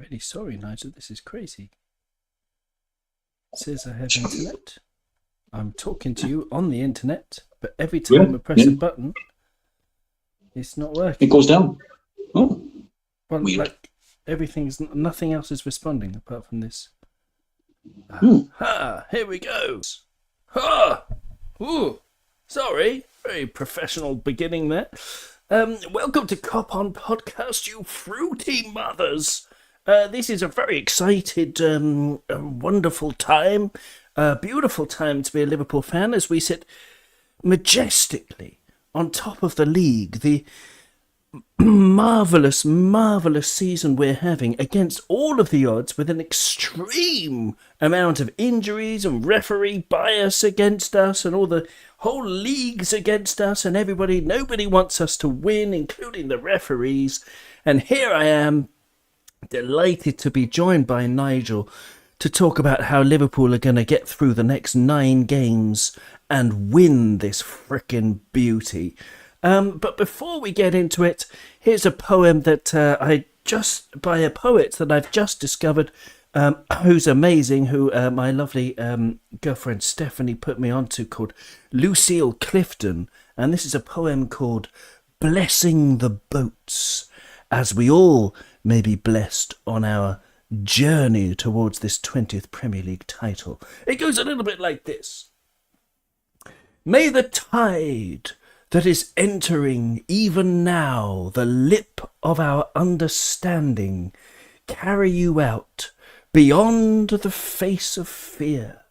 Really sorry, Nigel. This is crazy. It says I have internet. I'm talking to you on the internet, but every time I press a button, it's not working. It goes down. Oh, well, weird. Like nothing else is responding apart from this. Here we go. Ooh, sorry, very professional beginning there. Welcome to Kop On podcast, you fruity mothers. This is a very excited, wonderful time, beautiful time to be a Liverpool fan as we sit majestically on top of the league. The marvellous season we're having against all of the odds, with an extreme amount of injuries and referee bias against us and all the whole leagues against us and nobody wants us to win, including the referees. And here I am, delighted to be joined by Nigel to talk about how Liverpool are going to get through the next 9 games and win this frickin' beauty. But before we get into it, here's a poem that by a poet that I've just discovered, who's amazing, who my lovely girlfriend Stephanie put me onto, called Lucille Clifton. And this is a poem called Blessing the Boats, as we all may be blessed on our journey towards this 20th Premier League title. It goes a little bit like this. May the tide that is entering even now the lip of our understanding carry you out beyond the face of fear.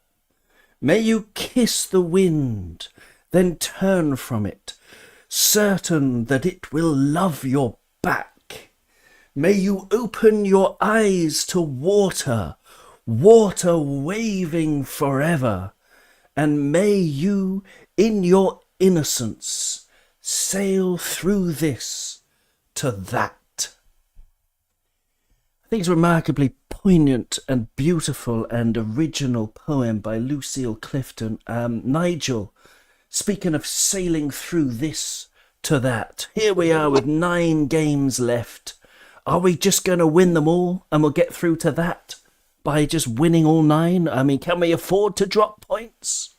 May you kiss the wind, then turn from it, certain that it will love your back. May you open your eyes to water, water waving forever, and may you, in your innocence, sail through this to that. I think it's a remarkably poignant and beautiful and original poem by Lucille Clifton. Nigel, speaking of sailing through this to that, here we are with 9 games left. Are we just going to win them all and we'll get through to that by just winning all 9? I mean, can we afford to drop points?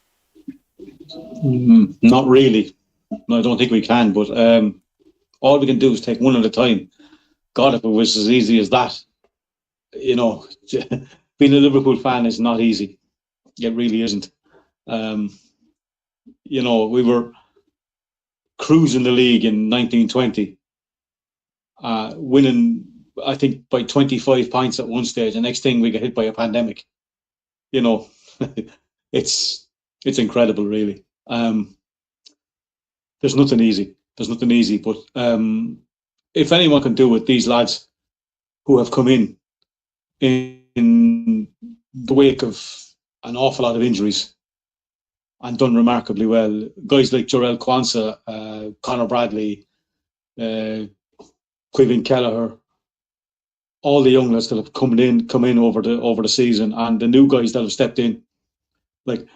Not really. No, I don't think we can, but all we can do is take one at a time. God, if it was as easy as that, being a Liverpool fan is not easy. It really isn't. We were cruising the league in 1920, winning, I think, by 25 points at one stage. The next thing, we get hit by a pandemic. It's incredible, really. There's nothing easy. But if anyone can do it, these lads who have come in the wake of an awful lot of injuries and done remarkably well, guys like Jarell Quansah, Conor Bradley, Quivin Kelleher, all the young lads that have come in over the season, and the new guys that have stepped in. Like,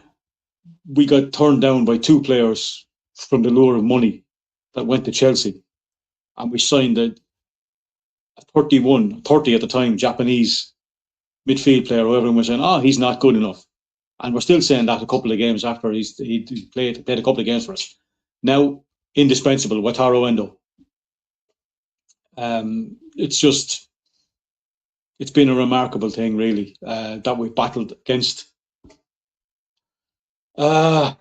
we got turned down by 2 players from the lure of money that went to Chelsea, and we signed a 30 at the time, Japanese midfield player, who everyone was saying, he's not good enough. And we're still saying that a couple of games after he played a couple of games for us. Now, indispensable, Wataru Endo. It's been a remarkable thing, really, that we've battled against odds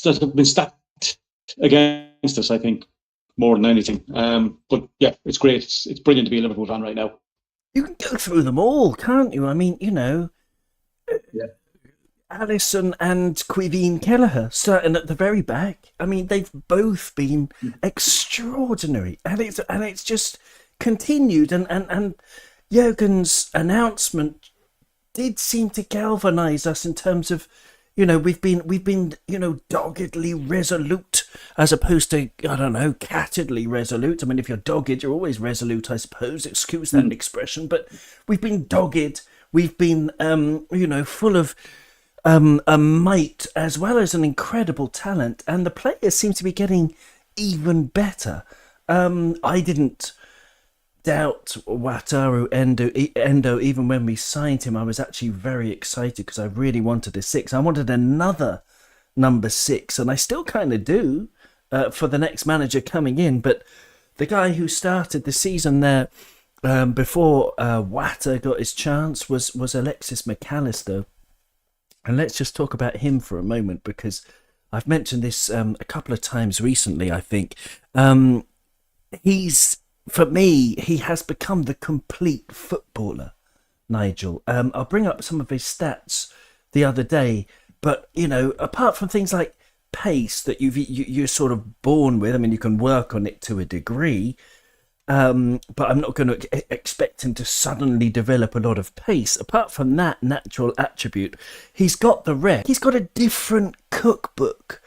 that have been stacked against us, I think, more than anything. But yeah, it's great. It's brilliant to be a Liverpool fan right now. You can go through them all, can't you? I mean, Yeah. Alisson and Quivin Kelleher starting at the very back. I mean, they've both been extraordinary, and it's just continued. And Jurgen's announcement did seem to galvanise us in terms of, we've been doggedly resolute as opposed to, I don't know, cattedly resolute. I mean, if you're dogged, you're always resolute, I suppose. Excuse that expression, but we've been dogged. We've been, full of a might as well as an incredible talent, and the players seem to be getting even better. I didn't doubt Wataru Endo. Even when we signed him, I was actually very excited because I really wanted a 6. I wanted another number 6, and I still kind of do for the next manager coming in. But the guy who started the season there before Wata got his chance was Alexis McAllister. And let's just talk about him for a moment, because I've mentioned this a couple of times recently, I think. For me, he has become the complete footballer, Nigel. I'll bring up some of his stats the other day, but, apart from things like pace that you're sort of born with, I mean, you can work on it to a degree, but I'm not going to expect him to suddenly develop a lot of pace. Apart from that natural attribute, he's got the rest. He's got a different cookbook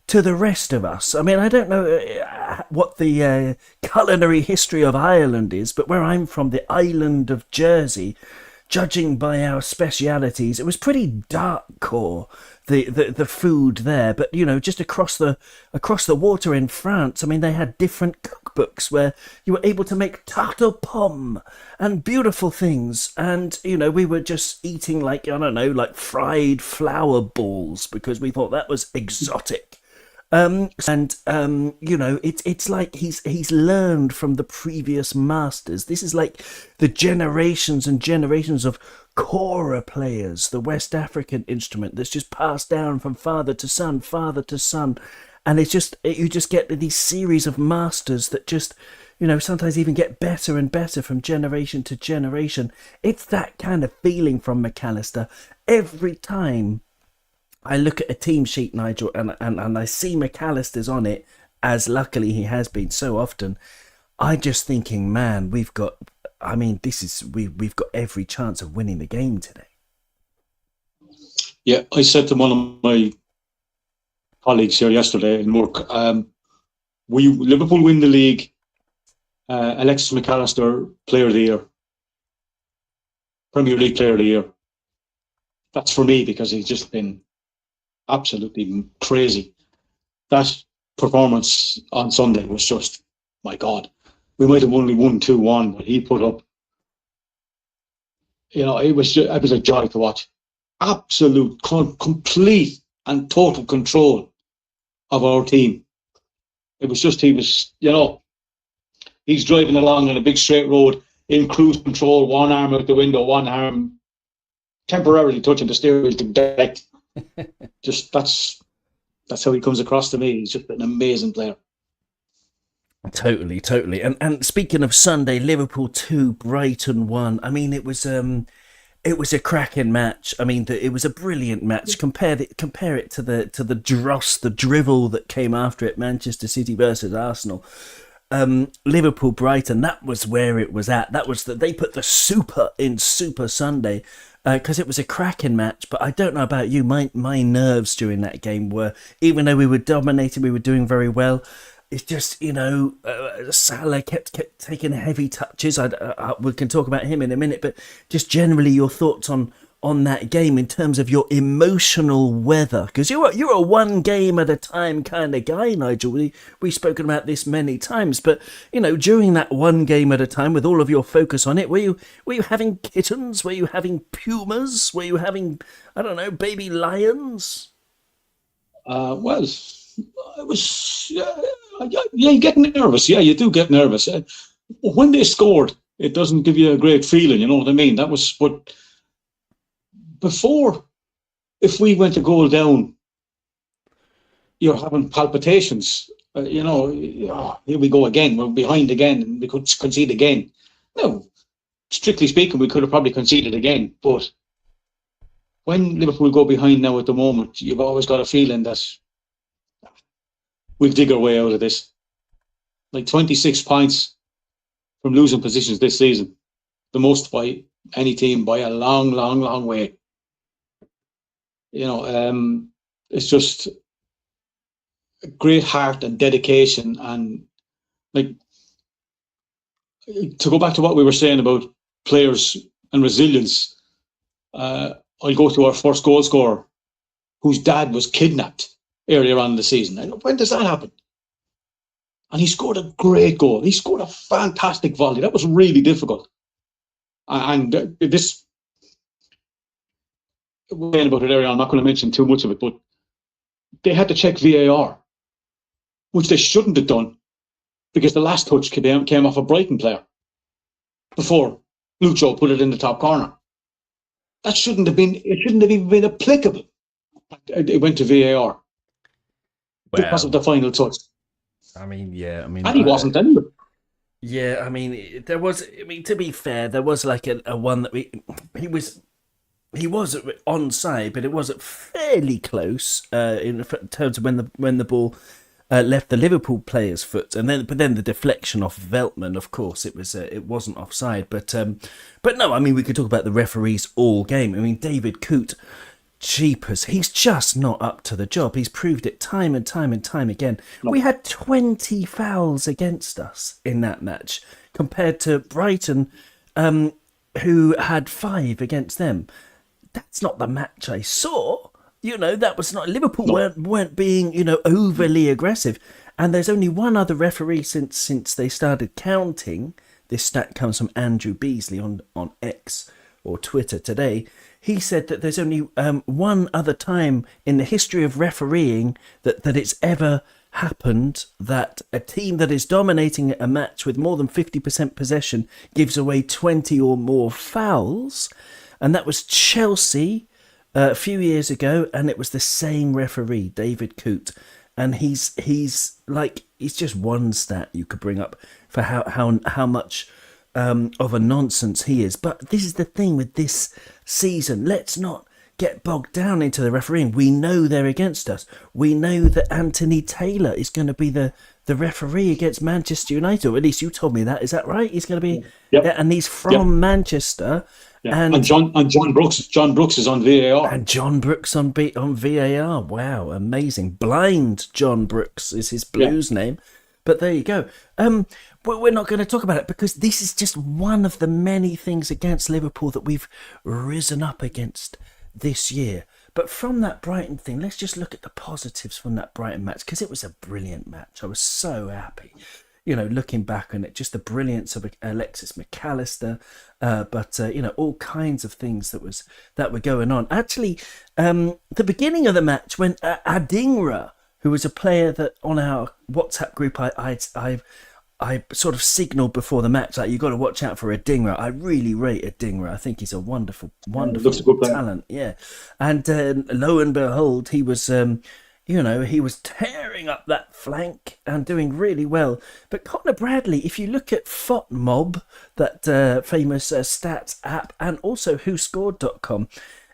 to the rest of us. I mean, I don't know what the culinary history of Ireland is, but where I'm from, the island of Jersey, judging by our specialities, it was pretty dark core, the food there. But just across the water in France, I mean, they had different cookbooks where you were able to make tarte aux pommes and beautiful things, and we were just eating like fried flour balls because we thought that was exotic. It's like he's learned from the previous masters. This is like the generations and generations of kora players, the West African instrument that's just passed down from father to son, and you just get these series of masters that just sometimes even get better and better from generation to generation. It's that kind of feeling from McAllister every time I look at a team sheet, Nigel, and I see McAllister's on it, as luckily he has been so often. I'm just thinking, man, we've got every chance of winning the game today. Yeah, I said to one of my colleagues here yesterday in work, Liverpool win the league, Alexis McAllister Player of the Year, Premier League Player of the Year. That's for me, because he's just been absolutely crazy. That performance on Sunday was just, my God. We might have only won 2-1, but he put up, it was a joy to watch. Absolute, complete and total control of our team. It was just, he's driving along on a big straight road in cruise control, one arm out the window, one arm temporarily touching the steering wheel to direct. Just that's how he comes across to me. He's just an amazing player. Totally. And speaking of Sunday, Liverpool 2, Brighton 1. I mean, it was a cracking match. I mean, it was a brilliant match. Compare it to the dross, the drivel that came after it, Manchester City versus Arsenal. Liverpool Brighton, that was where it was at. That was they put the super in Super Sunday. Because it was a cracking match, but I don't know about you, my nerves during that game were, even though we were dominating, we were doing very well, it's just, Salah kept taking heavy touches. We can talk about him in a minute, but just generally your thoughts on that game in terms of your emotional weather, because you're a one game at a time kind of guy, Nigel. We've spoken about this many times, but during that one game at a time, with all of your focus on it, were you having kittens? Were you having pumas? Were you having, I don't know, baby lions? Well, it was you get nervous. Yeah, you do get nervous when they scored. It doesn't give you a great feeling. You know what I mean? That was what. Before, if we went a goal down, you're having palpitations. Here we go again. We're behind again, and we could concede again. No, strictly speaking, we could have probably conceded again. But when Liverpool go behind now at the moment, you've always got a feeling that we'll dig our way out of this. Like 26 points from losing positions this season, the most by any team by a long, long, long way. It's just a great heart and dedication, and like, to go back to what we were saying about players and resilience, I'll go to our first goal scorer, whose dad was kidnapped earlier on in the season. When does that happen? And he scored a great goal. He scored a fantastic volley. That was really difficult. And this, we're saying about it earlier, I'm not going to mention too much of it, but they had to check VAR, which they shouldn't have done, because the last touch came off a Brighton player before Lucho put it in the top corner. It shouldn't have even been applicable. It went to VAR because of the final touch. And he wasn't anyway. Yeah, there was. To be fair, there was like a one that he was onside, but it was fairly close in terms of when the ball left the Liverpool player's foot, but then the deflection off Veltman. Of course, it wasn't offside, but no. We could talk about the referees all game. David Coote, jeepers, he's just not up to the job. He's proved it time and time and time again. No. We had 20 fouls against us in that match compared to Brighton, who had 5 against them. That's not the match I saw. That was not. Liverpool weren't being, overly aggressive. And there's only one other referee since they started counting. This stat comes from Andrew Beasley on X or Twitter today. He said that there's only one other time in the history of refereeing that it's ever happened that a team that is dominating a match with more than 50% possession gives away 20 or more fouls. And that was Chelsea a few years ago, and it was the same referee, David Coote. And he's just one stat you could bring up for how much of a nonsense he is. But this is the thing with this season. Let's not get bogged down into the refereeing. We know they're against us. We know that Anthony Taylor is going to be the referee against Manchester United. Or at least you told me that. Is that right? He's going to be, and he's from Manchester. Yeah. And John Brooks is on VAR. And John Brooks on VAR. Wow, amazing. Blind John Brooks is his Blues name. But there you go. We're not going to talk about it because this is just one of the many things against Liverpool that we've risen up against this year. But from that Brighton thing, let's just look at the positives from that Brighton match, because it was a brilliant match. I was so happy, looking back on it, just the brilliance of Alexis McAllister, but all kinds of things that were going on. Actually, the beginning of the match when Adingra, who was a player that on our WhatsApp group I sort of signalled before the match, like, you got to watch out for Adingra. I really rate Adingra. I think he's a wonderful talent. Yeah, and lo and behold, he was, he was tearing up that flank and doing really well. But Connor Bradley, if you look at FOTMob, that famous stats app, and also WhoScored.com,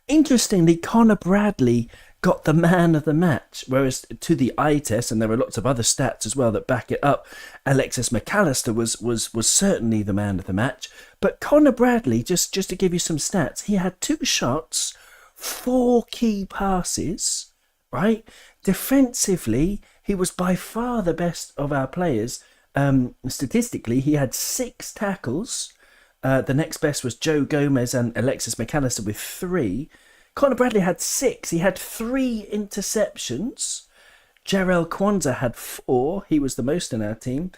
interestingly, Connor Bradley got the man of the match, whereas to the eye test, and there are lots of other stats as well that back it up, Alexis McAllister was certainly the man of the match. But Connor Bradley, just to give you some stats, he had 2 shots, 4 key passes, right? Defensively, he was by far the best of our players. Statistically, he had 6 tackles. The next best was Joe Gomez and Alexis McAllister with 3. Connor Bradley had 6. He had 3 interceptions. Jarrell Kwanzaa had 4. He was the most in our team.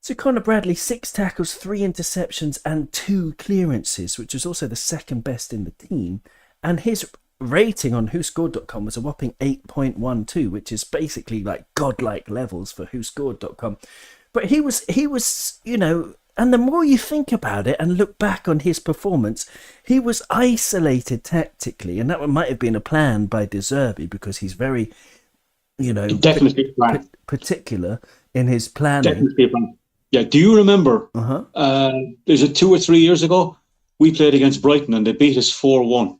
So Connor Bradley, 6 tackles, 3 interceptions, and 2 clearances, which was also the second best in the team. And his rating on WhoScored.com was a whopping 8.12, which is basically like godlike levels for WhoScored.com. But he was, and the more you think about it and look back on his performance, he was isolated tactically, and that might have been a plan by De Zerbi, because he's very, definitely particular in his planning. Definitely a plan. Yeah. Do you remember? There's 2 or 3 years ago, we played against Brighton and they beat us 4-1.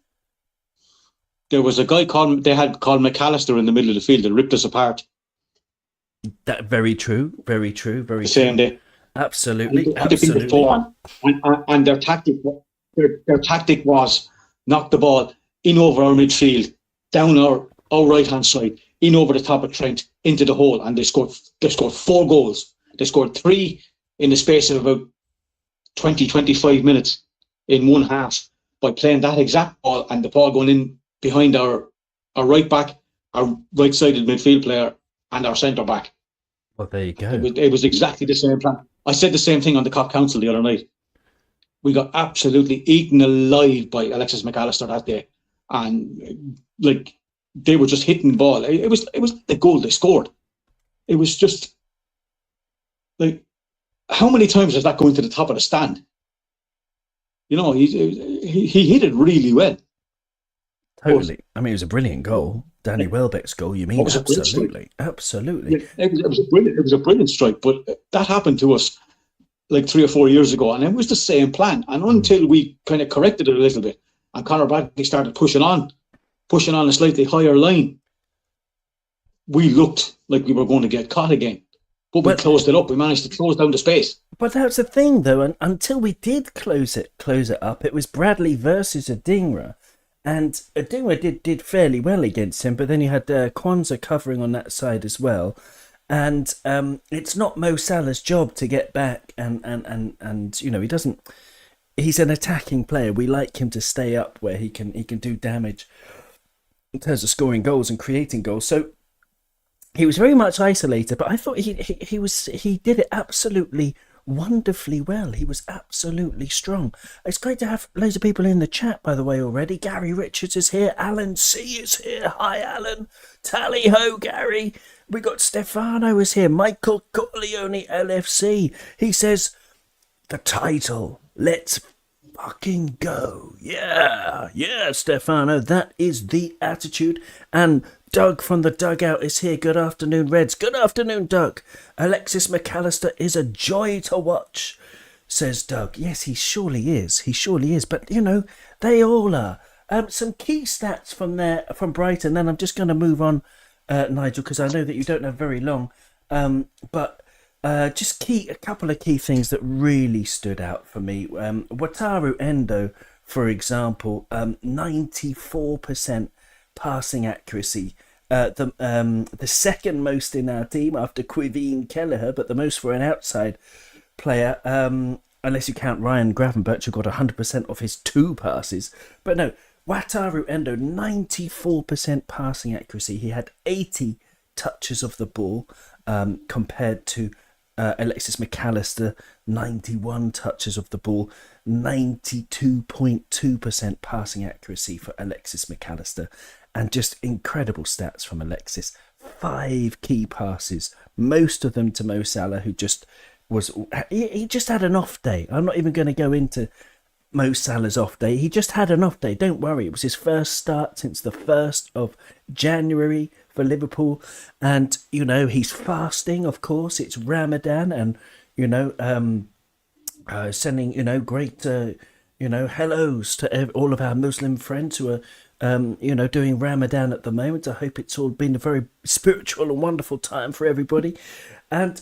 There was a guy called McAllister in the middle of the field that ripped us apart. That very true. Very true. Very the same day. Absolutely. And their tactic was knock the ball in over our midfield, down our right hand side, in over the top of Trent, into the hole, and they scored 4 goals. They scored 3 in the space of about 20-25 minutes in one half by playing that exact ball, and the ball going in behind our right back, our right sided midfield player, and our centre back. Well, there you go. It was exactly the same plan. I said the same thing on the Cop Council the other night. We got absolutely eaten alive by Alexis McAllister that day, and like they were just hitting the ball. It was the goal they scored. It was just like, how many times is that going to the top of the stand? You know, he hit it really well. Totally. I mean, it was a brilliant goal. Danny Welbeck's goal, you mean? Absolutely. Absolutely. It was a brilliant strike, but that happened to us like 3 or 4 years ago, and it was the same plan. And until we kind of corrected it a little bit, and Conor Bradley started pushing on a slightly higher line, we looked like we were going to get caught again. But we closed it up. We managed to close down the space. But that's the thing, though. And until we did close it up, it was Bradley versus Adingra. And Adingra did fairly well against him, but then you had Kwanzaa covering on that side as well. And it's not Mo Salah's job to get back and you know, he's an attacking player. We like him to stay up where he can do damage in terms of scoring goals and creating goals. So he was very much isolated, but I thought he did it absolutely wonderfully well. He was absolutely strong. It's great to have loads of people in the chat, by the way, already. Gary Richards is here. Alan C is here. Hi, Alan. Tally ho, Gary. We got Stefano is here. Michael Corleone LFC. He says, the title. Let's fucking go. Yeah, Stefano. That is the attitude. And Doug from the dugout is here. Good afternoon, Reds. Good afternoon, Doug. Alexis McAllister is a joy to watch, says Doug. Yes, he surely is. He surely is. But, you know, they all are. Some key stats from Brighton. Then I'm just going to move on, Nigel, because I know that you don't have very long. But just a couple of key things that really stood out for me. Wataru Endo, for example, 94% passing accuracy, the second most in our team after Quiveen Kelleher, but the most for an outside player, unless you count Ryan Gravenberch, who got 100% of his 2 passes. But no, Wataru Endo, 94% passing accuracy. He had 80 touches of the ball, compared to Alexis McAllister, 91 touches of the ball, 92.2% passing accuracy for Alexis McAllister. And just incredible stats from Alexis. 5 key passes, most of them to Mo Salah, who just he just had an off day. I'm not even going to go into Mo Salah's off day. He just had an off day. Don't worry. It was his first start since the 1st of January for Liverpool. And, you know, he's fasting, of course. It's Ramadan. And, you know, sending, you know, great, hellos to all of our Muslim friends who are, doing Ramadan at the moment. I hope it's all been a very spiritual and wonderful time for everybody. And,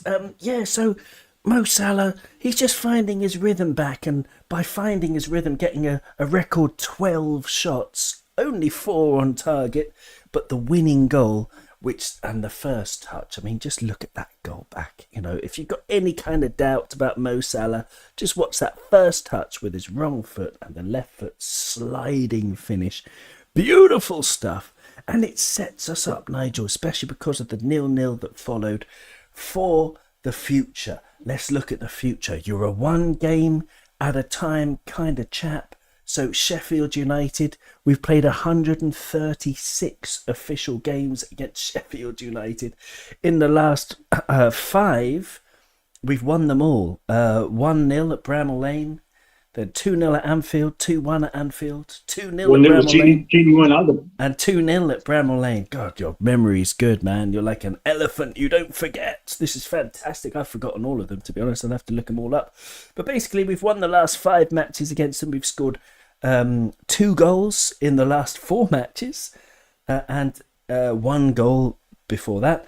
so Mo Salah, he's just finding his rhythm back, and by finding his rhythm, getting a record 12 shots, only 4 on target, but the winning goal, and the first touch, I mean, just look at that goal back. You know, if you've got any kind of doubt about Mo Salah, just watch that first touch with his wrong foot and the left foot sliding finish. Beautiful stuff. And it sets us up, Nigel, especially because of the 0-0 that followed, for the future. Let's look at the future. You're a one game at a time kind of chap. So Sheffield United, we've played 136 official games against Sheffield United. In the last 5, we've won them all. 1-0 at Bramall Lane, then 2-0 at Anfield, 2-1 at Anfield, 2-0 at Bramall Lane, and 2-0 at Bramall Lane. God, your memory's good, man. You're like an elephant. You don't forget. This is fantastic. I've forgotten all of them, to be honest. I'll have to look them all up. But basically, we've won the last 5 matches against them. We've scored 2 goals in the last 4 matches, and 1 goal before that.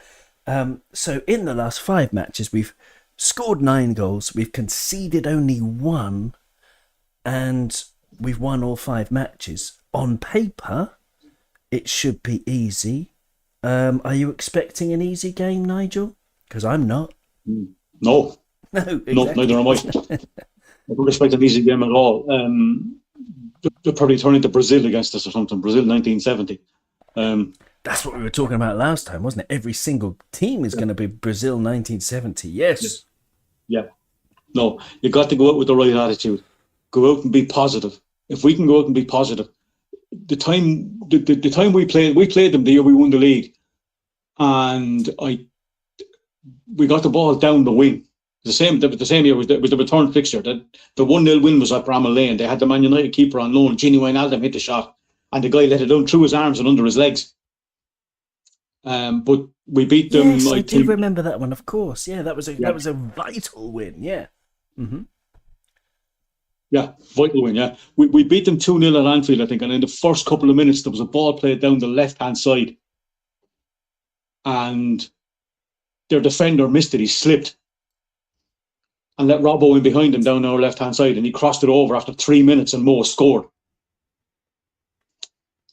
So in the last 5 matches, we've scored 9 goals. We've conceded only 1. And we've won all 5 matches. On paper, it should be easy. Are you expecting an easy game, Nigel? Because I'm not. No. No, exactly. No, neither am I. I don't expect an easy game at all. They'll probably turn into Brazil against us or something. Brazil 1970. That's what we were talking about last time, wasn't it? Every single team is going to be Brazil 1970. Yes. Yeah. No, you got to go out with the right attitude. Go out and be positive. If we can go out and be positive, the time we played them the year we won the league, and we got the ball down the wing. The same year was the return fixture. The 1-0 win was at Bramall Lane. They had the Man United keeper on loan. Gini Wijnaldum hit the shot, and the guy let it down through his arms and under his legs. But we beat them. Yes, I do remember that one. Of course, yeah, that was a vital win. Yeah. Mm-hmm. Yeah, vital win, yeah. We beat them 2-0 at Anfield, I think, and in the first couple of minutes there was a ball played down the left-hand side and their defender missed it. He slipped and let Robbo in behind him down our left-hand side, and he crossed it over after 3 minutes and Mo scored.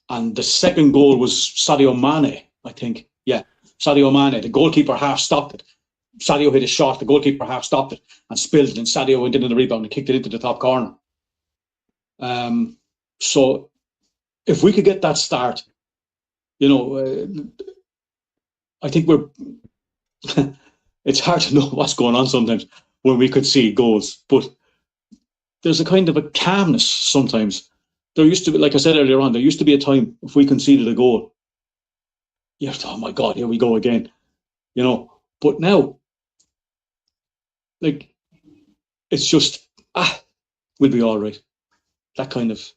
And the second goal was Sadio Mane, I think. Yeah, Sadio Mane. The goalkeeper half stopped it. Sadio hit a shot, the goalkeeper half stopped it and spilled it, and Sadio went into the rebound and kicked it into the top corner. So if we could get that start, I think it's hard to know what's going on sometimes when we could see goals, but there's a kind of a calmness sometimes. There used to be, like I said earlier on, there used to be a time if we conceded a goal, you have to, oh my God, here we go again, but now, like, it's just, we'll be all right. That kind of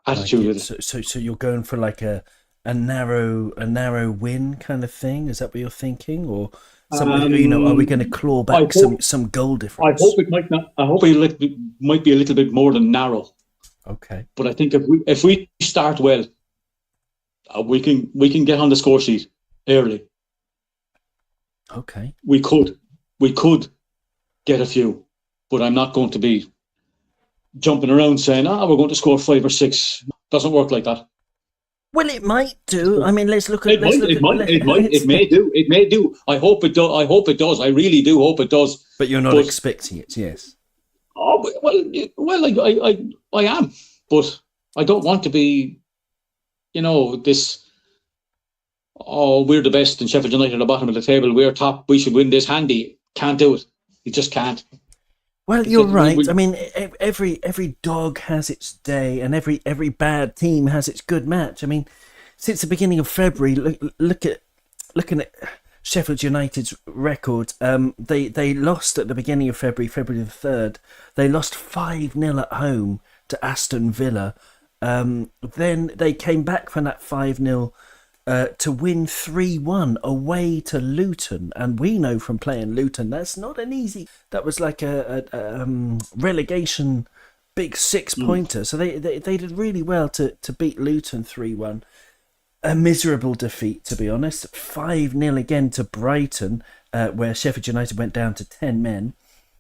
attitude with it. So you're going for like a narrow win kind of thing? Is that what you're thinking, or something? Are we going to claw back some goal difference? I hope it might not. I hope it might be a little bit more than narrow. Okay. But I think if we start well, we can get on the score sheet early. Okay. We could get a few, but I'm not going to be jumping around saying, we're going to score 5 or 6. Doesn't work like that. Well, it might do. I mean, let's look at. It may do. I hope it does. I really do hope it does. But you're not expecting it, yes. Oh well, I am, but I don't want to be, this. Oh, we're the best, and Sheffield United at the bottom of the table. We're top. We should win this handy. Can't do it. You just can't. Well, you're right. I mean, every dog has its day, and every bad team has its good match. I mean, since the beginning of February, looking at Sheffield United's record, they lost at the beginning of February the 3rd. They lost 5-0 at home to Aston Villa. Then they came back from that 5-0 to win 3-1 away to Luton, and we know from playing Luton that's not an easy. That was like a relegation big 6-pointer. So they did really well to beat Luton 3-1. A miserable defeat, to be honest. 5-0 again to Brighton, where Sheffield United went down to 10 men.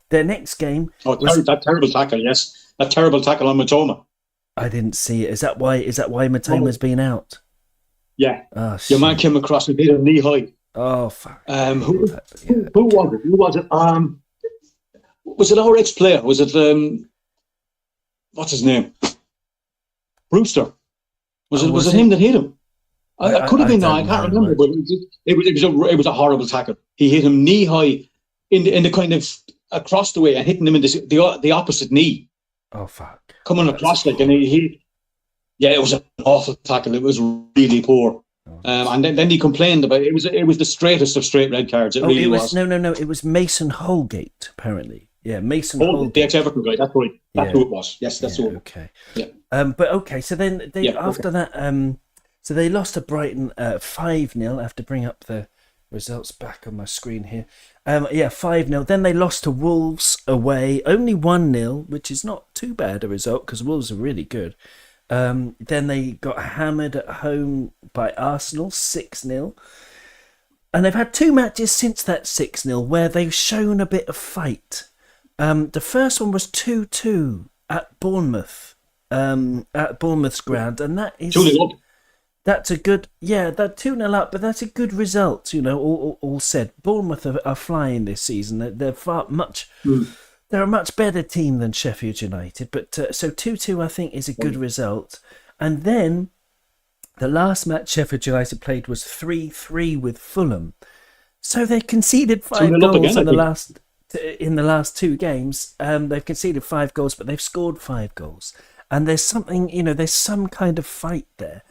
Their next game. That terrible tackle! Yes, that terrible tackle on Matoma. I didn't see it. Is that why Matoma's been out? Yeah. Oh, your man came across and hit him knee high. Oh, fuck. Who was it? Who was it? Was it our ex-player? Was it what's his name? Brewster. Was it him that hit him? I could have been. I can't remember. But it was a horrible tackle. He hit him knee high in the kind of across the way and hitting him in the opposite knee. Oh, fuck. Coming across and he. Yeah, it was an awful tackle. It was really poor. And then he complained about it. It was the straightest of straight red cards. It really was. No. It was Mason Holgate, apparently. Yeah, Mason Holgate. The ex-Everton guy. That's right. That's who it was. Yes, that's who it was. Okay. Yeah. But okay, so then after that, so they lost to Brighton 5-0. I have to bring up the results back on my screen here. 5-0. Then they lost to Wolves away, only 1-0, which is not too bad a result because Wolves are really good. Then they got hammered at home by Arsenal 6-0, and they've had 2 matches since that 6-0 where they've shown a bit of fight. The first one was 2-2 at Bournemouth, at Bournemouth's ground, and that is 2-0 up. That's a good, that 2-0 up, but that's a good result. All said, Bournemouth are flying this season. They're much. They're a much better team than Sheffield United, but so 2-2 I think is a good result. And then The last match Sheffield United played was 3-3 with Fulham. So they conceded 5 goals again, in the last 2 games. They've conceded 5 goals, but they've scored 5 goals. And there's something, there's some kind of fight there.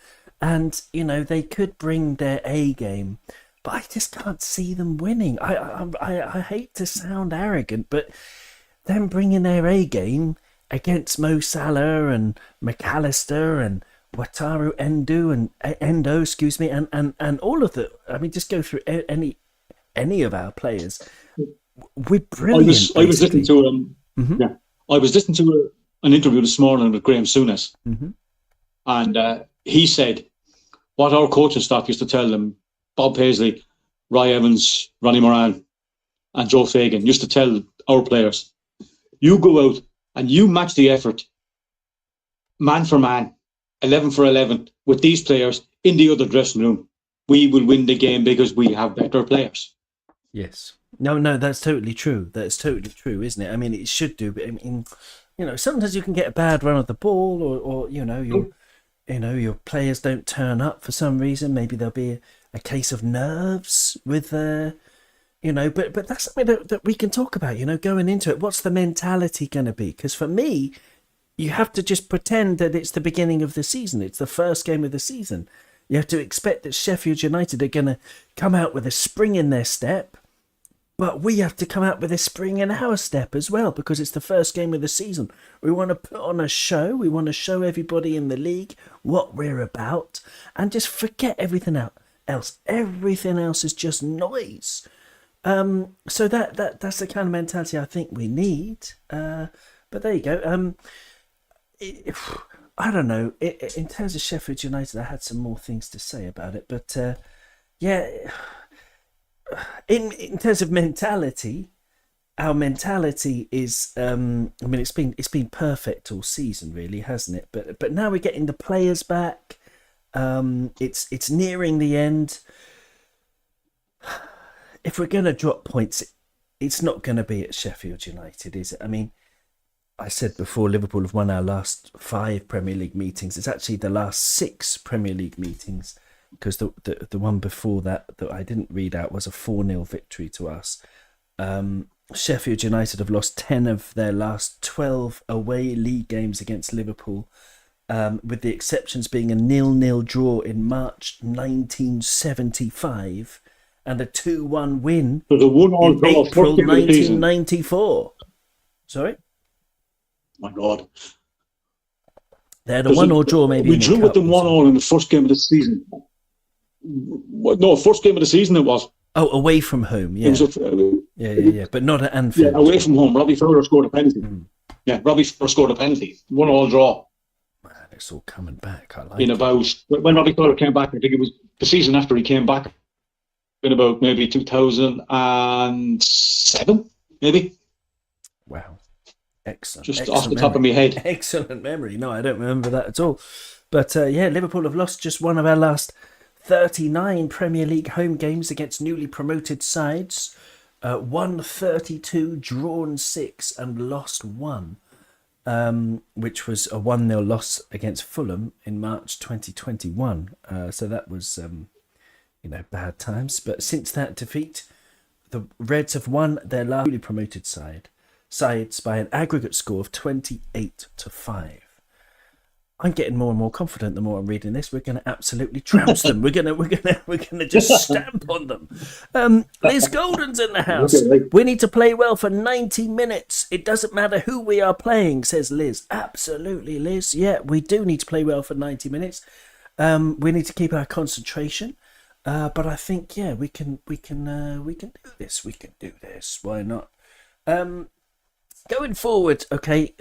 And, they could bring their A game, but I just can't see them winning. I hate to sound arrogant, but them bringing their A game against Mo Salah and McAllister and Wataru Endo and all of the. I mean, just go through any of our players. We're brilliant. I was listening to I was listening to an interview this morning with Graham Souness, and he said what our coaching staff used to tell them. Bob Paisley, Ry Evans, Ronnie Moran, and Joe Fagan used to tell our players, "You go out and you match the effort, man for man, 11 for 11, with these players in the other dressing room. We will win the game because we have better players." Yes. No, that's totally true. That's totally true, isn't it? I mean, it should do, but I mean, sometimes you can get a bad run of the ball, or your players don't turn up for some reason. Maybe there'll be a case of nerves with, but that's something that we can talk about, going into it. What's the mentality going to be? Because for me, you have to just pretend that it's the beginning of the season. It's the first game of the season. You have to expect that Sheffield United are going to come out with a spring in their step, but we have to come out with a spring in our step as well, because it's the first game of the season. We want to put on a show. We want to show everybody in the league what we're about, and just forget everything else. Everything else is just noise. So that's the kind of mentality I think we need. But there you go. I don't know. In terms of Sheffield United, I had some more things to say about it, but in terms of mentality, our mentality is. It's been perfect all season, really, hasn't it? But now we're getting the players back. It's nearing the end. If we're going to drop points, it's not going to be at Sheffield United, is it? I mean, I said before, Liverpool have won our last 5 Premier League meetings. It's actually the last 6 Premier League meetings, because the one before that I didn't read out was a 4-0 victory to us. Sheffield United have lost 10 of their last 12 away league games against Liverpool, with the exceptions being a 0-0 draw in March 1975 and a 2-1 win in April 1994. Sorry? My God. They had a 1-1 draw, maybe. We drew with them 1-1 in the first game of the season. No, first game of the season it was. Oh, away from home, yeah. Yeah. But not at Anfield. Yeah, away from home. Robbie Fowler scored a penalty. Yeah, Robbie Fowler scored a penalty. 1-1 draw. Man, it's all coming back. I like in it. About, when Robbie Fowler came back, I think it was the season after he came back, in about maybe 2007, maybe. Wow. Excellent. Just off the top of my head. Excellent memory. No, I don't remember that at all. But Liverpool have lost just one of our last 39 Premier League home games against newly promoted sides. Won 32, drawn 6, and lost 1, which was a 1-0 loss against Fulham in March 2021. So that was, bad times. But since that defeat, the Reds have won their last newly promoted sides by an aggregate score of 28-5. I'm getting more and more confident the more I'm reading this. We're going to absolutely trounce them. We're going to just stamp on them. Liz Golden's in the house. We need to play well for 90 minutes. It doesn't matter who we are playing, says Liz. Absolutely, Liz. Yeah, we do need to play well for 90 minutes. We need to keep our concentration. But I think we can do this. We can do this. Why not? Going forward, okay,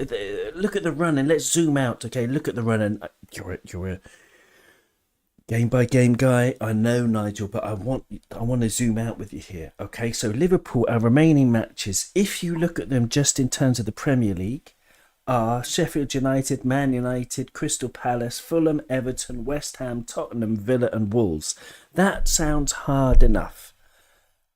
look at the run and let's zoom out, okay, look at the run and you're a game-by-game guy, I know, Nigel, but I want to zoom out with you here, okay? So Liverpool, our remaining matches, if you look at them just in terms of the Premier League, are Sheffield United, Man United, Crystal Palace, Fulham, Everton, West Ham, Tottenham, Villa and Wolves. That sounds hard enough.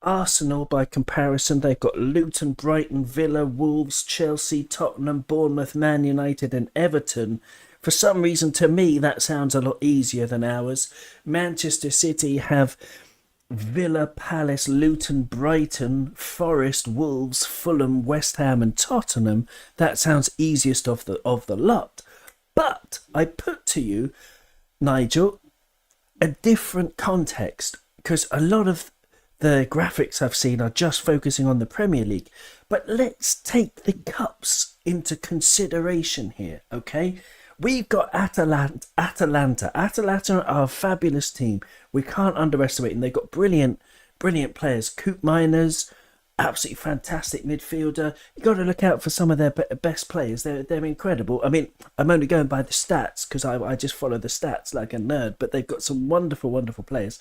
Arsenal, by comparison, they've got Luton, Brighton, Villa, Wolves, Chelsea, Tottenham, Bournemouth, Man United and Everton, For some reason, to me, that sounds a lot easier than ours. Manchester City have Villa, Palace, Luton, Brighton, Forest, Wolves, Fulham, West Ham and Tottenham. That sounds easiest of the lot. But I put to you, Nigel, a different context, because a lot of the graphics I've seen are just focusing on the Premier League. But let's take the cups into consideration here, okay? We've got Atalanta. Atalanta are a fabulous team. We can't underestimate them. They've got brilliant players. Coop Miners, absolutely fantastic midfielder. You've got to look out for some of their best players. They're incredible. I mean, I'm only going by the stats because I just follow the stats like a nerd, but they've got some wonderful, wonderful players.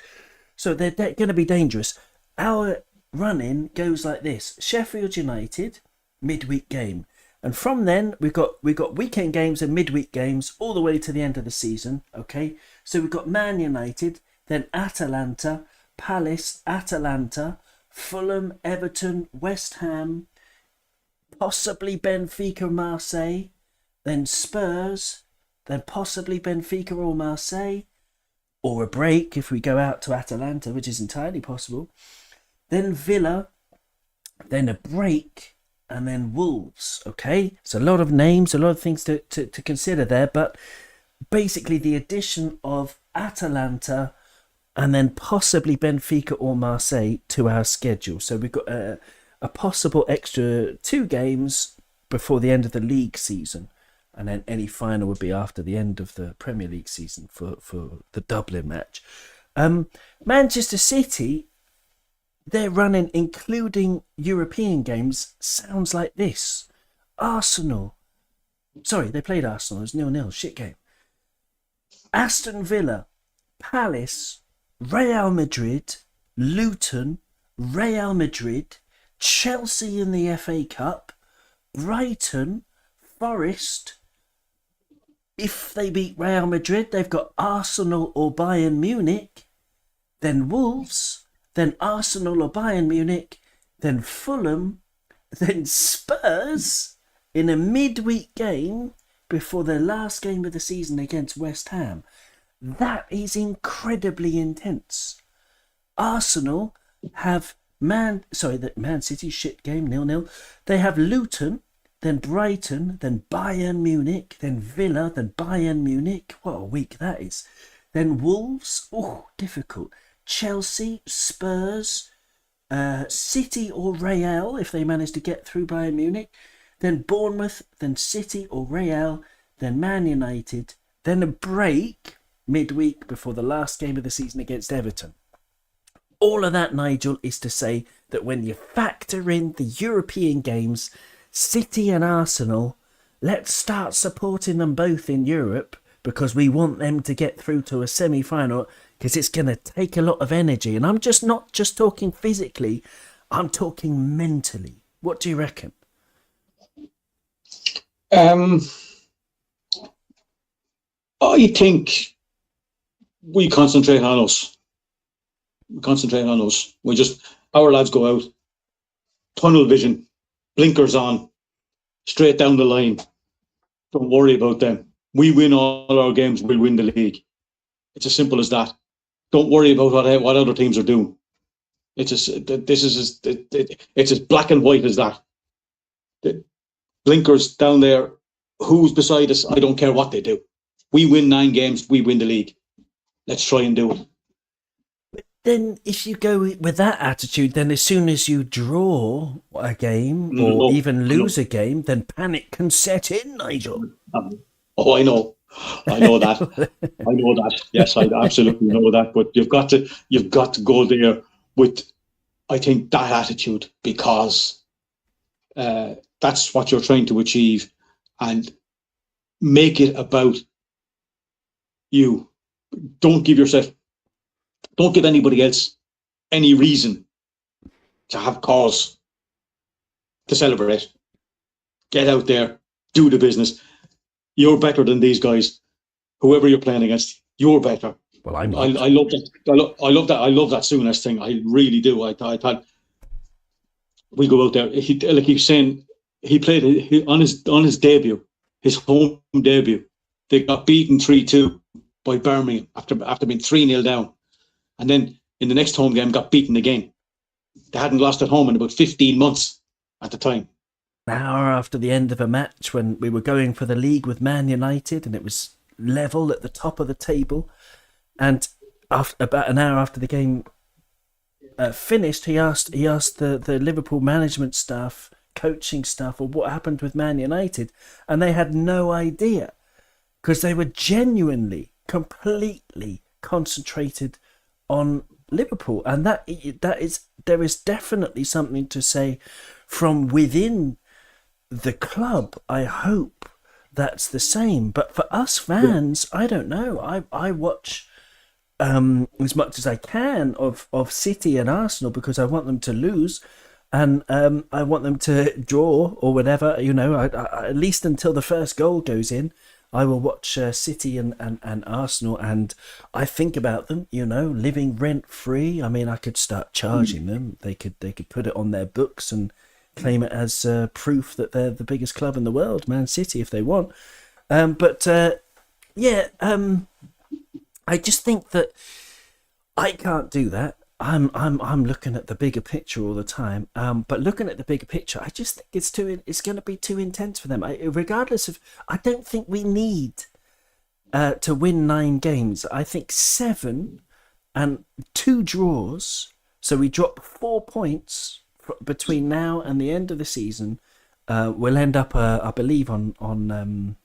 So they're going to be dangerous. Our run-in goes like this. Sheffield United, midweek game. And from then, we've got weekend games and midweek games all the way to the end of the season, okay? So we've got Man United, then Atalanta, Palace, Atalanta, Fulham, Everton, West Ham, possibly Benfica, Marseille, then Spurs, then possibly Benfica or Marseille, or a break if we go out to Atalanta, which is entirely possible. Then Villa, then a break, and then Wolves, okay? So a lot of names, a lot of things to consider there, but basically the addition of Atalanta and then possibly Benfica or Marseille to our schedule. So we've got a possible extra 2 games before the end of the league season, and then any final would be after the end of the Premier League season for the Dublin match. Manchester City, their running, including European games, sounds like this. Arsenal. Sorry, they played Arsenal. It was 0-0. Shit game. Aston Villa, Palace, Real Madrid, Luton, Real Madrid, Chelsea in the FA Cup, Brighton, Forest. If they beat Real Madrid, they've got Arsenal or Bayern Munich, then Wolves, then Arsenal or Bayern Munich, then Fulham, then Spurs in a midweek game before their last game of the season against West Ham. That is incredibly intense. Arsenal have Man City shit game 0-0. They have Luton, then Brighton, then Bayern Munich, then Villa, then Bayern Munich. What a week that is. Then Wolves, difficult. Chelsea, Spurs, City or Real if they manage to get through Bayern Munich, then Bournemouth, then City or Real, then Man United, then a break midweek before the last game of the season against Everton. All of that, Nigel, is to say that when you factor in the European games, City and Arsenal, let's start supporting them both in Europe because we want them to get through to a semi-final, because it's going to take a lot of energy. And I'm just not just talking physically, I'm talking mentally. What do you reckon? I think we concentrate on us. Our lads go out, tunnel vision, blinkers on, straight down the line. Don't worry about them. We win all our games, we'll win the league. It's as simple as that. Don't worry about what other teams are doing. It's as black and white as that. The blinkers down there. Who's beside us? I don't care what they do. We win 9 games. We win the league. Let's try and do it. But then, if you go with that attitude, then as soon as you draw a game or even lose a game, then panic can set in, Nigel. I know that. I know that. Yes, I absolutely know that. But you've got to go there with, I think, that attitude, because that's what you're trying to achieve, and make it about you. Don't give anybody else any reason to have cause to celebrate. Get out there, do the business. You're better than these guys. Whoever you're playing against, you're better. Well, I love that. I love that. I love that Souness thing. I really do. I thought we go out there. He was saying, he played on his debut, his home debut. They got beaten 3-2 by Birmingham after being 3-0 down. And then in the next home game got beaten again. They hadn't lost at home in about 15 months at the time. An hour after the end of a match when we were going for the league with Man United and it was level at the top of the table. And about an hour after the game finished, he asked the Liverpool management staff, coaching staff, or what happened with Man United. And they had no idea because they were genuinely, completely concentrated on Liverpool. And there is definitely something to say from within the club. I hope that's the same. But for us fans, I don't know. I watch as much as I can of City and Arsenal because I want them to lose. And I want them to draw or whatever, I, at least until the first goal goes in. I will watch City and Arsenal, and I think about them, living rent free. I mean, I could start charging them. They could put it on their books and claim it as proof that they're the biggest club in the world, Man City, if they want. I just think that I can't do that. I'm looking at the bigger picture all the time. But looking at the bigger picture, I just think it's going to be too intense for them. I don't think we need to win 9 games. I think 7 and 2 draws. So we drop 4 points between now and the end of the season. We'll end up, I believe, on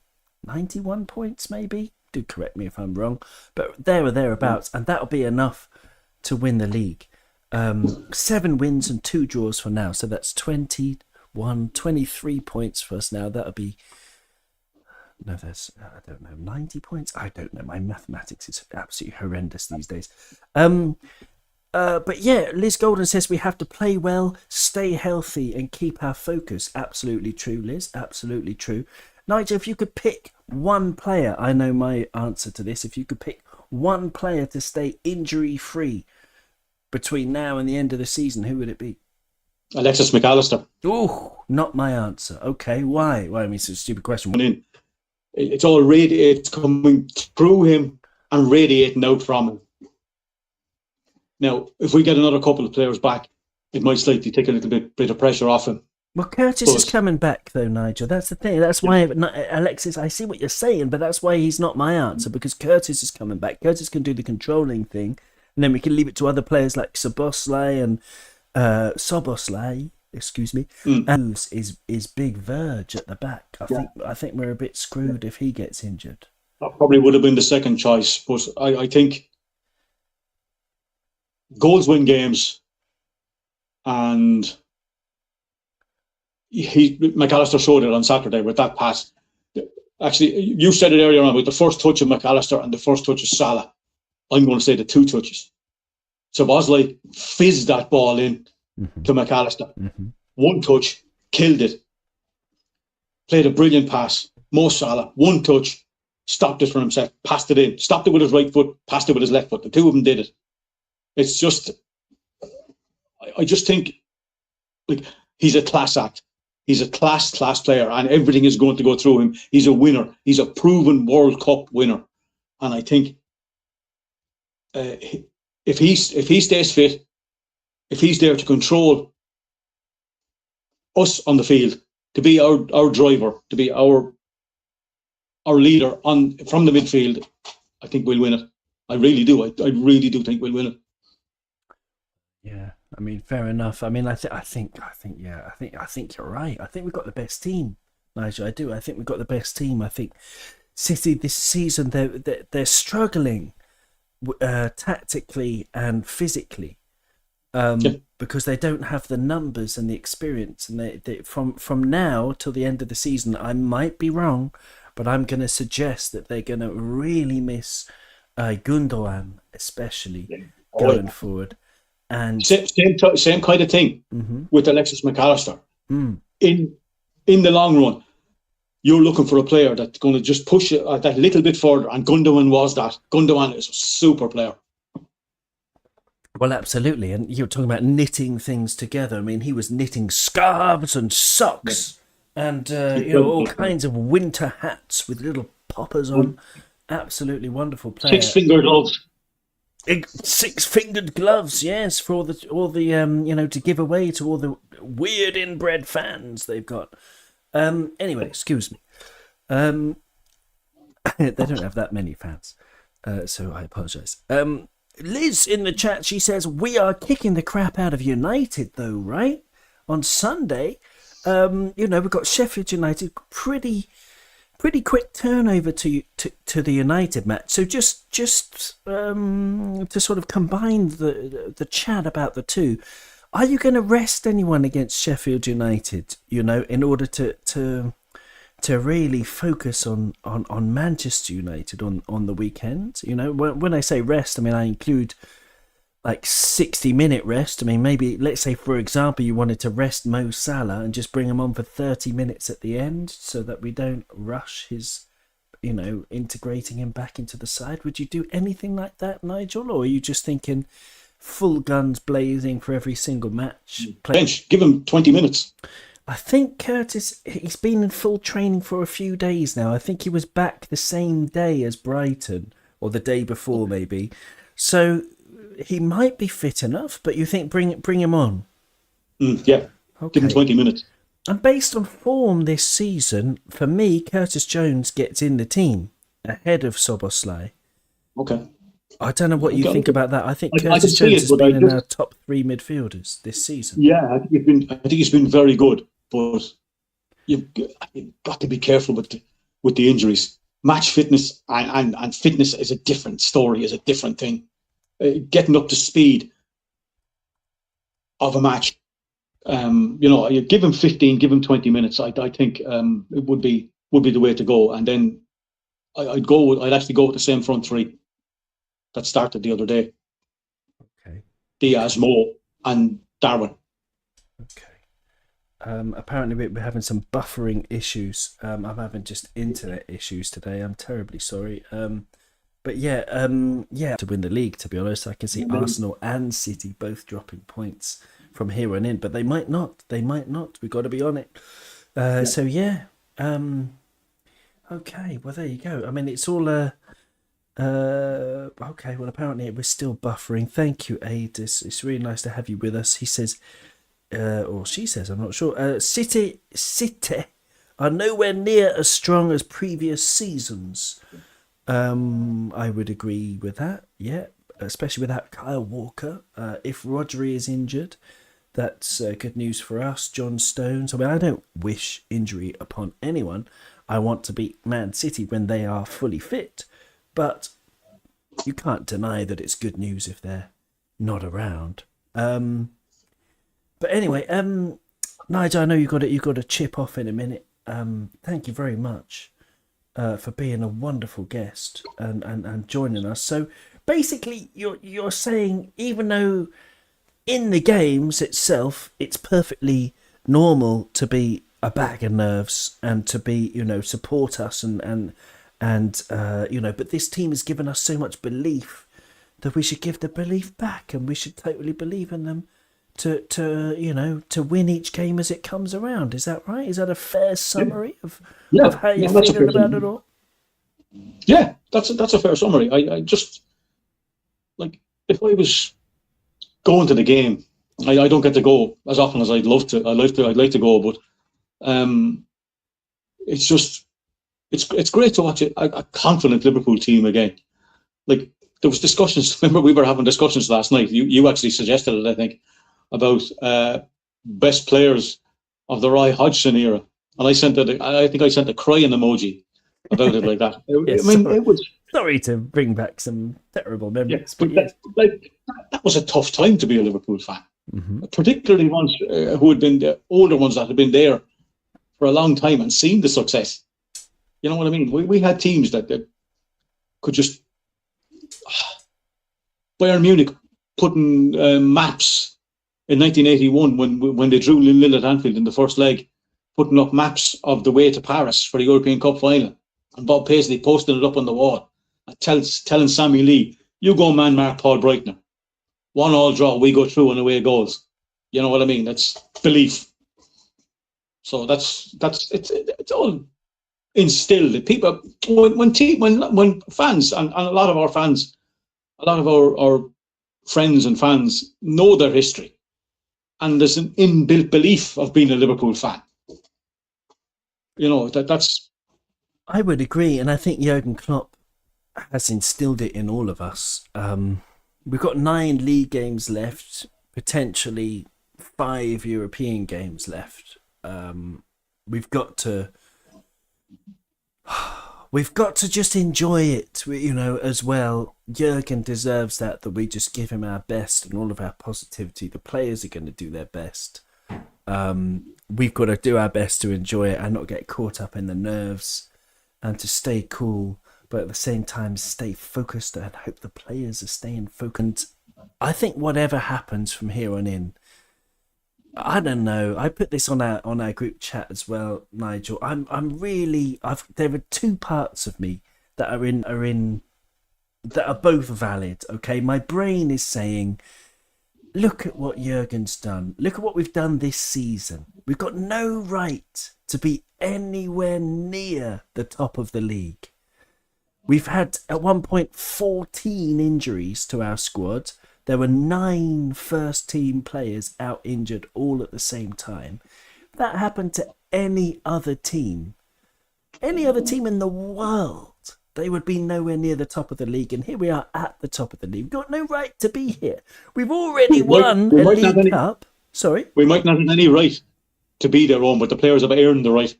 91 points, maybe. Do correct me if I'm wrong, but there or thereabouts, and that'll be enough to win the league. 7 wins and 2 draws for now, so that's 23 points for us now. That'll be I don't know, 90 points. I don't know. My mathematics is absolutely horrendous these days. But yeah, Liz Golden says we have to play well, stay healthy, and keep our focus. Absolutely true, Liz. Absolutely true. Nigel, if you could pick one player, I know my answer to this. If you could pick one player to stay injury-free between now and the end of the season, who would it be? Alexis McAllister. Oh, not my answer. Okay, why? Well, I mean, it's a stupid question. It's coming through him and radiating out from him. Now, if we get another couple of players back, it might slightly take a little bit of pressure off him. Well, Curtis is coming back, though, Nigel. That's the thing. That's why, Alexis, I see what you're saying, but that's why he's not my answer, because Curtis is coming back. Curtis can do the controlling thing, and then we can leave it to other players like Soboslai and Soboslai, excuse me, and is Big Verge at the back. I think we're a bit screwed if he gets injured. That probably would have been the second choice, but I think goals win games, and McAllister showed it on Saturday with that pass. Actually, you said it earlier on about the first touch of McAllister and the first touch of Salah. I'm going to say the 2 touches. So Bosley fizzed that ball in to McAllister. 1 touch, killed it. Played a brilliant pass. Mo Salah, 1 touch, stopped it for himself, passed it in. Stopped it with his right foot, passed it with his left foot. The 2 of them did it. It's just, I just think, like, he's a class act. He's a class player, and everything is going to go through him. He's a winner. He's a proven World Cup winner. And I think if he stays fit, if he's there to control us on the field, to be our driver, to be our leader from the midfield, I think we'll win it. I really do. I really do think we'll win it. Yeah, I mean, fair enough. I mean, I think you're right. I think we've got the best team, Nigel. I do. I think we've got the best team. I think City this season they're struggling tactically and physically because they don't have the numbers and the experience. And they from now till the end of the season, I might be wrong, but I'm going to suggest that they're going to really miss Gundogan, especially going forward. And same kind of thing with Alexis McAllister. In the long run, you're looking for a player that's going to just push it that little bit further, and Gundogan was that. Gundogan is a super player. Well, absolutely. And you're talking about knitting things together. I mean, he was knitting scarves and socks and all kinds of winter hats with little poppers on. Absolutely wonderful player. Six-finger gloves. Six-fingered gloves, yes, for all the to give away to all the weird inbred fans they've got. Anyway, excuse me. They don't have that many fans, so I apologise. Liz in the chat, she says, we are kicking the crap out of United, though, right? On Sunday, we've got Sheffield United, pretty quick turnover to the United match. So just to sort of combine the chat about the two, are you going to rest anyone against Sheffield United, in order to really focus on Manchester United on the weekend? When I say rest, I mean I include like 60-minute rest. I mean, maybe, let's say, for example, you wanted to rest Mo Salah and just bring him on for 30 minutes at the end so that we don't rush his, integrating him back into the side. Would you do anything like that, Nigel? Or are you just thinking full guns blazing for every single match? Bench, give him 20 minutes. I think Curtis, he's been in full training for a few days now. I think he was back the same day as Brighton, or the day before maybe. So he might be fit enough, but you think bring him on? Yeah, okay. Give him 20 minutes. And based on form this season, for me, Curtis Jones gets in the team ahead of Szoboszlai. Okay. I don't know what you think about that. I think Curtis Jones has been in our top three midfielders this season. Yeah, I think he's been very good, but you've got to be careful with the injuries. Match fitness and fitness is a different story, is a different thing. Getting up to speed of a match, you give him 15, give him 20 minutes. I think it would be the way to go. And then I'd actually go with the same front three that started the other day. Okay. Diaz, Mo, and Darwin. Okay. Apparently we're having some buffering issues. I'm having just internet issues today. I'm terribly sorry. But yeah, to win the league, to be honest, I can see Arsenal and City both dropping points from here on in, but they might not. We've got to be on it. So yeah. Okay, well there you go. I mean, it's all okay, well apparently we're still buffering. Thank you, Aid. It's really nice to have you with us. He says, or she says, I'm not sure. City are nowhere near as strong as previous seasons. I would agree with that, yeah, especially without Kyle Walker. If Rodri is injured, that's good news for us. John Stones, I mean, I don't wish injury upon anyone. I want to beat Man City when they are fully fit, but you can't deny that it's good news if they're not around. But anyway, Nigel, I know you've got to chip off in a minute. Thank you very much for being a wonderful guest and joining us. So basically, you're saying, even though in the games itself it's perfectly normal to be a bag of nerves and to be, support us and but this team has given us so much belief that we should give the belief back, and we should totally believe in them to win each game as it comes around. Is that right? Is that a fair summary of how you're feeling about it all? Yeah, that's a fair summary. I just, like, if I was going to the game, I don't get to go as often as I'd love to. I'd like to go, but it's just it's great to watch a confident Liverpool team again. Like, there was discussions. Remember, we were having discussions last night. You actually suggested it, I think, about best players of the Roy Hodgson era, and I sent a crying emoji about it like that. Yes, I mean, it was sorry to bring back some terrible memories, but that was a tough time to be a Liverpool fan, particularly ones who had been the older ones that had been there for a long time and seen the success. You know what I mean? We had teams that could just Bayern Munich putting maps in 1981 when they drew 0-0 at Anfield in the first leg, putting up maps of the way to Paris for the European Cup final, and Bob Paisley posting it up on the wall and telling Sammy Lee, "You go man mark Paul Breitner. 1-1 draw, we go through on away goals." You know what I mean? That's belief. So it's all instilled it. People, when fans and a lot of our fans, a lot of our friends and fans know their history, and there's an inbuilt belief of being a Liverpool fan. You know, that's. I would agree, and I think Jurgen Klopp has instilled it in all of us. We've got 9 league games left, potentially 5 European games left. We've got to just enjoy it, you know, as well. Jurgen deserves that we just give him our best and all of our positivity. The players are going to do their best. We've got to do our best to enjoy it and not get caught up in the nerves, and to stay cool, but at the same time stay focused and hope the players are staying focused. I think whatever happens from here on in, I don't know. I put this on our group chat as well, Nigel. There are 2 parts of me that are both valid. Okay, my brain is saying, look at what Jurgen's done. Look at what we've done this season. We've got no right to be anywhere near the top of the league. We've had, at one point, 14 injuries to our squad. There were 9 first-team players out injured all at the same time. If that happened to any other team in the world, they would be nowhere near the top of the league. And here we are at the top of the league. We've got no right to be here. We've already won a League Cup. Sorry? We might not have any right to be their own, but the players have earned the right.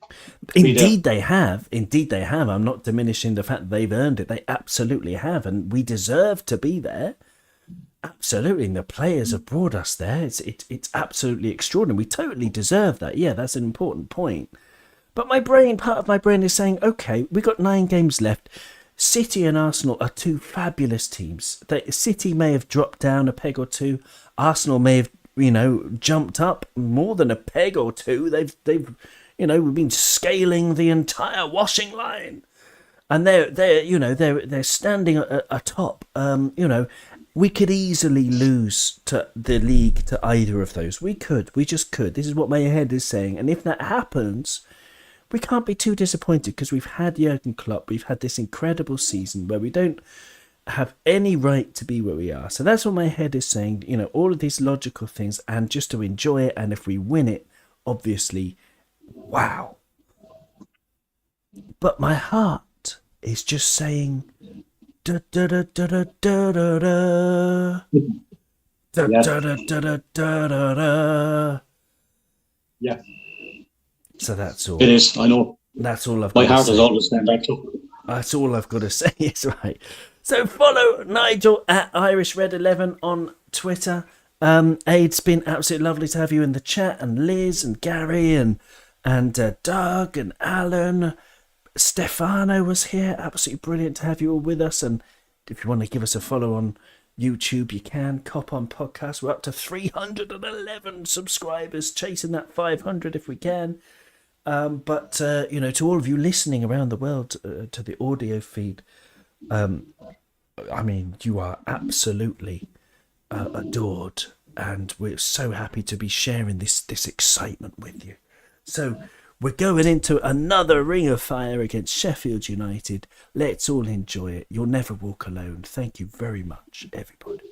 Indeed they have. I'm not diminishing the fact that they've earned it. They absolutely have. And we deserve to be there. Absolutely, and the players have brought us there. It's absolutely extraordinary. We totally deserve that. Yeah, that's an important point. But part of my brain is saying, okay, we've got 9 games left. City and Arsenal are 2 fabulous teams. City may have dropped down a peg or 2. Arsenal may have, jumped up more than a peg or 2. They've we've been scaling the entire washing line, and they're standing atop. We could easily lose to the league to either of those. We just could. This is what my head is saying. And if that happens, we can't be too disappointed, because we've had Jurgen Klopp. We've had this incredible season where we don't have any right to be where we are. So that's what my head is saying. All of these logical things, and just to enjoy it. And if we win it, obviously, wow. But my heart is just saying, da da da da da da da da da da da da da. Yeah. So that's all. It is. I know. That's all I've got. My heart to is say. always stand back to. That's all I've got to say. It's right. So follow Nigel at IrishRed11 on Twitter. It's been absolutely lovely to have you in the chat, and Liz and Gary and Doug and Alan. Stefano was here. Absolutely brilliant to have you all with us. And if you want to give us a follow on YouTube, you can. Kop On Podcast. We're up to 311 subscribers, chasing that 500 if we can. But to all of you listening around the world to the audio feed, you are absolutely adored, and we're so happy to be sharing this excitement with you. So we're going into another ring of fire against Sheffield United. Let's all enjoy it. You'll never walk alone. Thank you very much, everybody.